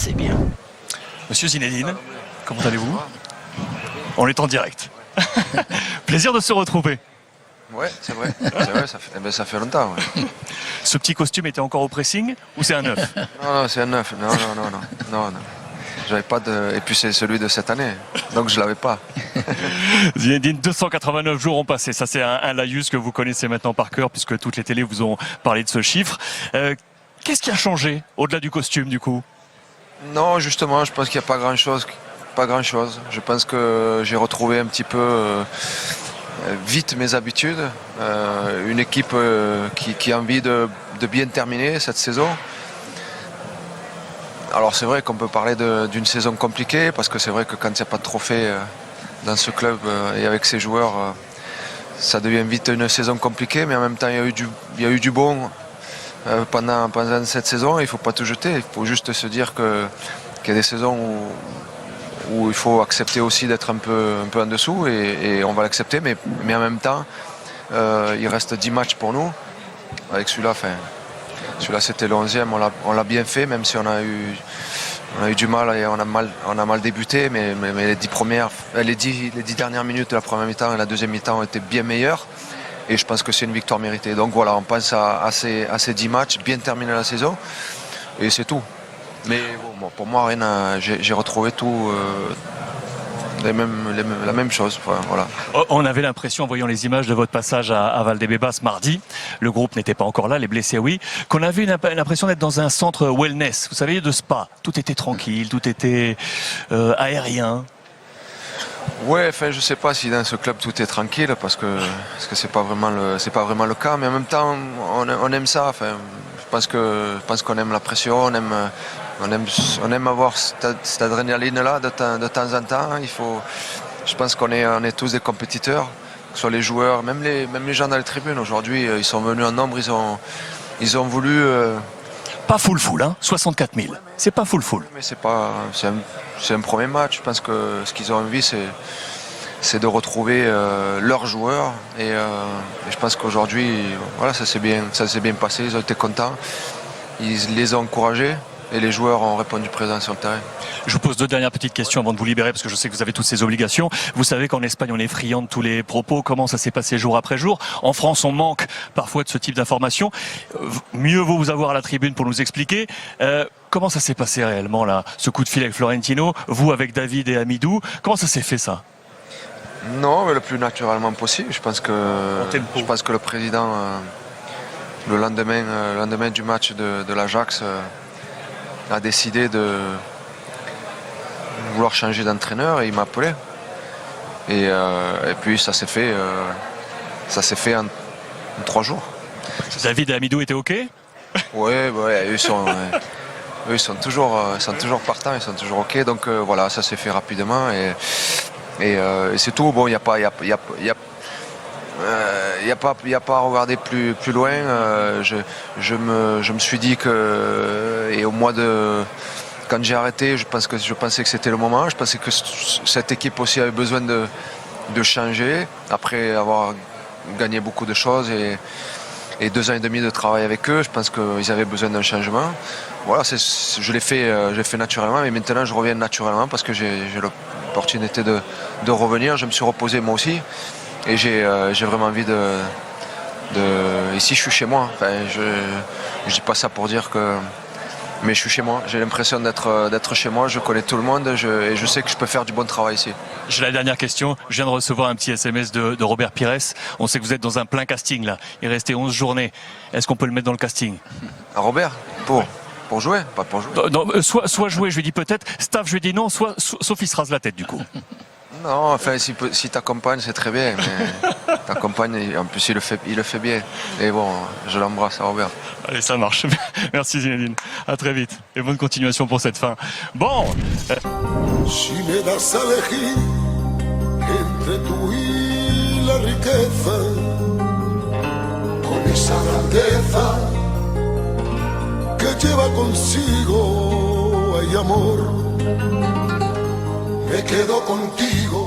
assez bien. Monsieur Zinedine, comment allez-vous? On est en direct. Plaisir de se retrouver. Ouais, c'est vrai. C'est vrai, ça fait longtemps. Ouais. Ce petit costume était encore au pressing ou c'est un neuf? Non, c'est un neuf. Non. J'avais pas de. Et puis c'est celui de cette année, donc je l'avais pas. Zinedine, 289 jours ont passé. Ça, c'est un laïus que vous connaissez maintenant par cœur, puisque toutes les télés vous ont parlé de ce chiffre. Qu'est-ce qui a changé au-delà du costume, du coup? Non, justement, je pense qu'il n'y a pas grand-chose. Je pense que j'ai retrouvé un petit peu vite mes habitudes. Une équipe qui a envie de bien terminer cette saison. Alors c'est vrai qu'on peut parler d'une saison compliquée, parce que c'est vrai que quand il n'y a pas de trophée dans ce club et avec ses joueurs, ça devient vite une saison compliquée, mais en même temps il y a eu du bon pendant cette saison. Il ne faut pas tout jeter, il faut juste se dire qu'il y a des saisons où il faut accepter aussi d'être un peu en dessous, et on va l'accepter, mais en même temps il reste 10 matchs pour nous. Avec celui-là, c'était le 11e, on l'a bien fait, même si on a eu du mal et on a mal débuté, mais les 10 dernières minutes de la première mi-temps et la deuxième mi-temps ont été bien meilleures, et je pense que c'est une victoire méritée. Donc voilà, on pense à ces 10 matchs, bien terminer la saison, et c'est tout. Mais bon, pour moi, j'ai retrouvé tout. La même chose, voilà. On avait l'impression, en voyant les images de votre passage à Valdebebas mardi, le groupe n'était pas encore là, les blessés oui, qu'on avait l'impression d'être dans un centre wellness, vous savez, de spa. Tout était tranquille, tout était aérien. Ouais, je sais pas si dans ce club tout est tranquille, parce que c'est pas vraiment le cas, mais en même temps on aime ça. Je pense qu'on aime la pression, on aime avoir cette adrénaline-là de temps en temps. Je pense qu'on est tous des compétiteurs, que ce soit les joueurs, même les gens dans les tribunes. Aujourd'hui, ils sont venus en nombre, ils ont voulu. Pas full, hein, 64 000. C'est pas full. Mais c'est un premier match. Je pense que ce qu'ils ont envie, c'est de retrouver leurs joueurs. Et je pense qu'aujourd'hui, voilà, ça s'est bien passé. Ils ont été contents. Ils les ont encouragés. Et les joueurs ont répondu présent sur le terrain. Je vous pose 2 dernières petites questions avant de vous libérer, parce que je sais que vous avez toutes ces obligations. Vous savez qu'en Espagne, on est friand de tous les propos. Comment ça s'est passé jour après jour? En France, on manque parfois de ce type d'informations. Mieux vaut vous avoir à la tribune pour nous expliquer. Comment ça s'est passé réellement, là, ce coup de fil avec Florentino? Vous, avec David et Amidou, comment ça s'est fait, ça? Non, mais le plus naturellement possible. Je pense que le président, le lendemain du match de l'Ajax, a décidé de vouloir changer d'entraîneur, et il m'a appelé. Et puis ça s'est fait en 3 jours. David et Amidou étaient OK? Oui, eux sont toujours partants, ils sont toujours OK. Donc voilà, ça s'est fait rapidement, et c'est tout. Bon, il n'y a pas à regarder plus loin. Je me suis dit que, et au mois de, quand j'ai arrêté, je pensais que c'était le moment. Je pensais que cette équipe aussi avait besoin de changer, après avoir gagné beaucoup de choses et 2 ans et demi de travail avec eux. Je pense qu'ils avaient besoin d'un changement. Voilà, je l'ai fait naturellement, mais maintenant je reviens naturellement parce que j'ai l'opportunité de revenir. Je me suis reposé moi aussi. Et j'ai vraiment envie ici, je suis chez moi. Je dis pas ça pour dire que... Mais je suis chez moi. J'ai l'impression d'être chez moi. Je connais tout le monde, et je sais que je peux faire du bon travail ici. J'ai la dernière question. Je viens de recevoir un petit SMS de Robert Pires. On sait que vous êtes dans un plein casting, là. Il restait 11 journées. Est-ce qu'on peut le mettre dans le casting? À Robert? Pour jouer? Pas pour jouer. Non, soit jouer, je lui dis peut-être. Staff, je lui dis non. Sauf il se rase la tête, du coup. Non, si t'accompagnes, c'est très bien. Mais t'accompagnes, en plus, il le fait bien. Et bon, je l'embrasse, Robert. Allez, ça marche. Merci Zinedine. À très vite. Et bonne continuation pour cette fin. Bon. Si me das a elegir entre tú y la riqueza, con esa grandeza que lleva consigo, hay amor. Me quedo contigo.